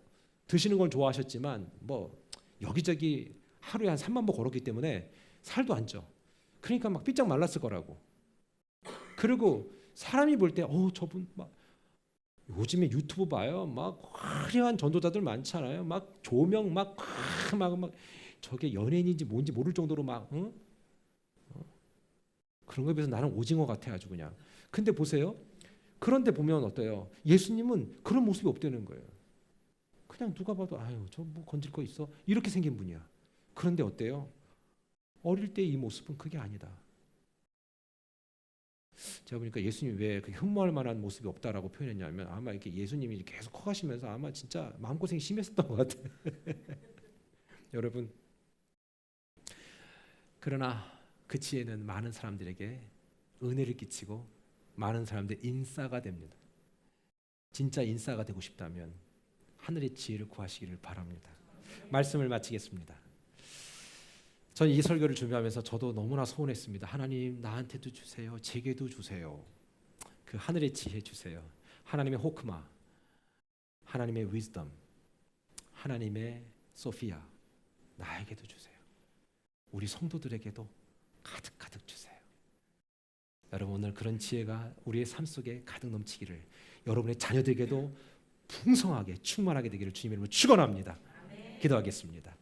드시는 걸 좋아하셨지만 뭐 여기저기 하루에 한 3만 보 걸었기 때문에 살도 안 쪄. 그러니까 막 삐쩍 말랐을 거라고. 그리고 사람이 볼 때 저분 막 요즘에 유튜브 봐요. 막 화려한 전도자들 많잖아요. 막 조명 막 저게 연예인인지 뭔지 모를 정도로 막 그런 거에 비해서 나는 오징어 같아 아주 그냥. 근데 보세요. 그런데 보면 어때요? 예수님은 그런 모습이 없다는 거예요. 그냥 누가 봐도 아유 저 뭐 건질 거 있어? 이렇게 생긴 분이야. 그런데 어때요? 어릴 때 이 모습은 그게 아니다. 제가 보니까 예수님이 왜 그 흠모할 만한 모습이 없다라고 표현했냐면 아마 이렇게 예수님이 계속 커가시면서 아마 진짜 마음고생이 심했었던 것 같아요. 여러분, 그러나 그 지혜는 많은 사람들에게 은혜를 끼치고 많은 사람들의 인싸가 됩니다. 진짜 인싸가 되고 싶다면 하늘의 지혜를 구하시기를 바랍니다. 말씀을 마치겠습니다. 전 이 설교를 준비하면서 저도 너무나 소원했습니다. 하나님 나한테도 주세요. 제게도 주세요. 그 하늘의 지혜 주세요. 하나님의 호크마, 하나님의 위즈덤, 하나님의 소피아 나에게도 주세요. 우리 성도들에게도 가득 주세요. 여러분, 오늘 그런 지혜가 우리의 삶 속에 가득 넘치기를, 여러분의 자녀들에게도 풍성하게 충만하게 되기를 주님의 이름으로 축원합니다. 기도하겠습니다.